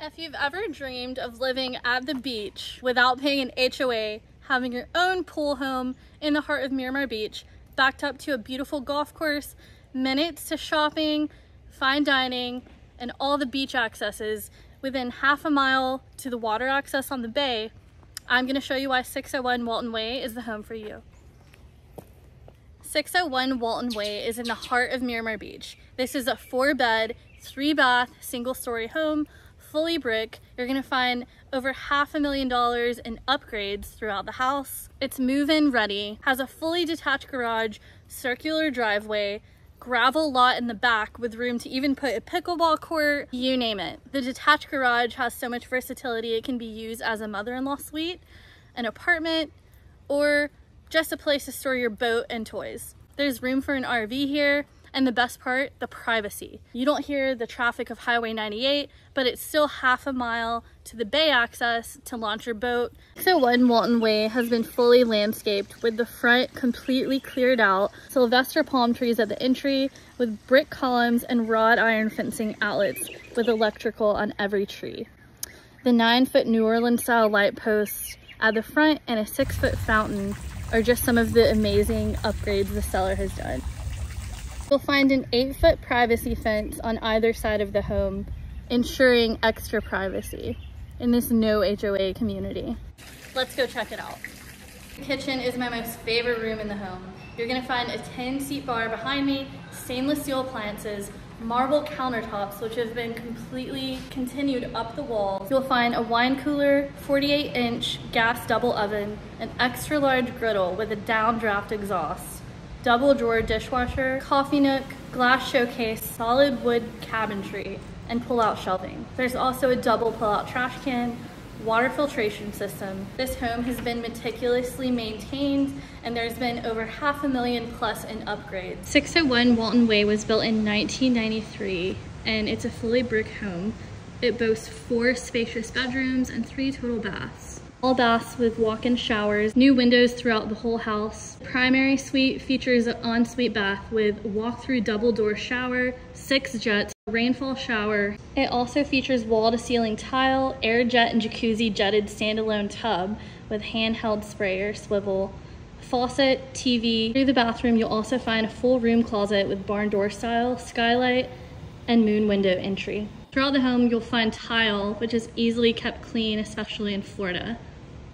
If you've ever dreamed of living at the beach without paying an HOA, having your own pool home in the heart of Miramar Beach, backed up to a beautiful golf course, minutes to shopping, fine dining, and all the beach accesses within half a mile to the water access on the bay, I'm going to show you why 601 Walton Way is the home for you. 601 Walton Way is in the heart of Miramar Beach. This is a 4-bed, 3-bath, single-story home, fully brick. You're gonna find over $500,000 in upgrades throughout the house. It's move-in ready, has a fully detached garage, circular driveway, gravel lot in the back with room to even put a pickleball court, you name it. The detached garage has so much versatility. It can be used as a mother-in-law suite, an apartment, or just a place to store your boat and toys. There's room for an RV here, and the best part, the privacy. You don't hear the traffic of Highway 98, but it's still half a mile to the bay access to launch your boat. 601 Walton Way has been fully landscaped with the front completely cleared out, Sylvester palm trees at the entry with brick columns and wrought iron fencing outlets with electrical on every tree. The 9-foot New Orleans style light posts at the front and a 6-foot fountain are just some of the amazing upgrades the seller has done. You'll find an 8-foot privacy fence on either side of the home, ensuring extra privacy in this no HOA community. Let's go check it out. The kitchen is my most favorite room in the home. You're gonna find a 10-seat bar behind me, stainless steel appliances, marble countertops, which have been completely continued up the walls. You'll find a wine cooler, 48-inch gas double oven, an extra large griddle with a downdraft exhaust, double drawer dishwasher, coffee nook, glass showcase, solid wood cabinetry, and pull-out shelving. There's also a double pull-out trash can, water filtration system. This home has been meticulously maintained, and there's been over $500,000 plus in upgrades. 601 Walton Way was built in 1993, and it's a fully brick home. It boasts 4 spacious bedrooms and 3 total baths. All baths with walk-in showers, new windows throughout the whole house. Primary suite features an ensuite bath with walk-through double door shower, 6 jets, rainfall shower. It also features wall-to-ceiling tile, air jet and jacuzzi jetted standalone tub with handheld sprayer, swivel, faucet, TV. Through the bathroom, you'll also find a full room closet with barn door style, skylight, and moon window entry. Throughout the home, you'll find tile, which is easily kept clean, especially in Florida,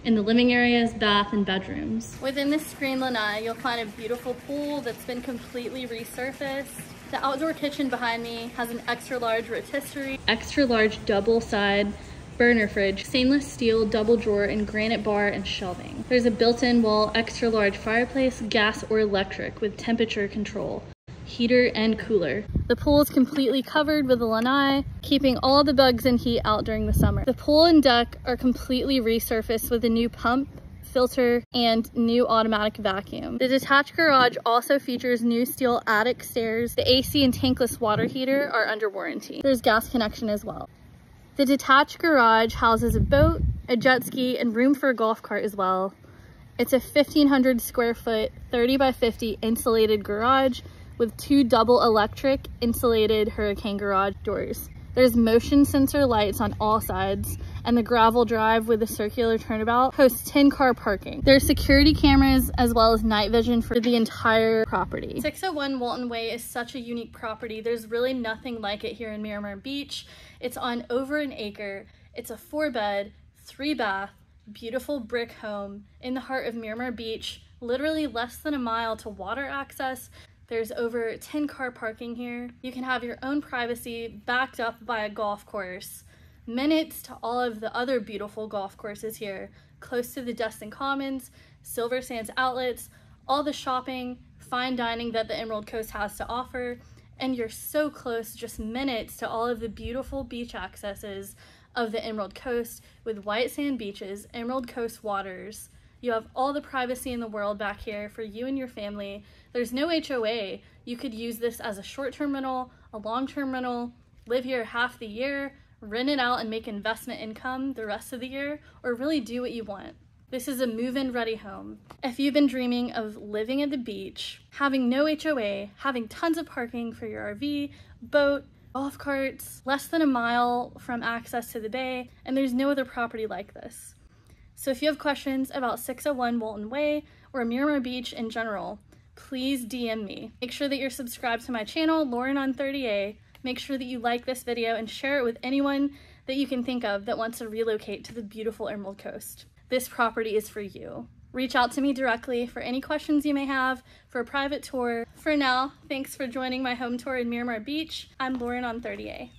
in the living areas, bath, and bedrooms. Within this screen lanai, you'll find a beautiful pool that's been completely resurfaced. The outdoor kitchen behind me has an extra large rotisserie, extra large double side burner fridge, stainless steel double drawer, and granite bar and shelving. There's a built-in wall extra large fireplace, gas or electric with temperature control, heater and cooler. The pool is completely covered with a lanai, keeping all the bugs and heat out during the summer. The pool and deck are completely resurfaced with a new pump, filter, and new automatic vacuum. The detached garage also features new steel attic stairs. The AC and tankless water heater are under warranty. There's gas connection as well. The detached garage houses a boat, a jet ski, and room for a golf cart as well. It's a 1,500 square foot, 30 by 50 insulated garage with 2 double electric insulated hurricane garage doors. There's motion sensor lights on all sides, and the gravel drive with a circular turnabout hosts 10-car parking. There's security cameras as well as night vision for the entire property. 601 Walton Way is such a unique property. There's really nothing like it here in Miramar Beach. It's on over an acre. It's a 4-bed, 3-bath, beautiful brick home in the heart of Miramar Beach, literally less than a mile to water access. There's over 10-car parking here. You can have your own privacy backed up by a golf course. Minutes to all of the other beautiful golf courses here, close to the Destin Commons, Silver Sands outlets, all the shopping, fine dining that the Emerald Coast has to offer, and you're so close, just minutes to all of the beautiful beach accesses of the Emerald Coast with white sand beaches, Emerald Coast waters. You have all the privacy in the world back here for you and your family. There's no HOA. You could use this as a short-term rental, a long-term rental, live here half the year, rent it out and make investment income the rest of the year, or really do what you want. This is a move-in ready home. If you've been dreaming of living at the beach, having no HOA, having tons of parking for your RV, boat, golf carts, less than a mile from access to the bay, and there's no other property like this. So if you have questions about 601 Walton Way or Miramar Beach in general, please DM me. Make sure that you're subscribed to my channel, Lauren on 30A. Make sure that you like this video and share it with anyone that you can think of that wants to relocate to the beautiful Emerald Coast. This property is for you. Reach out to me directly for any questions you may have for a private tour. For now, thanks for joining my home tour in Miramar Beach. I'm Lauren on 30A.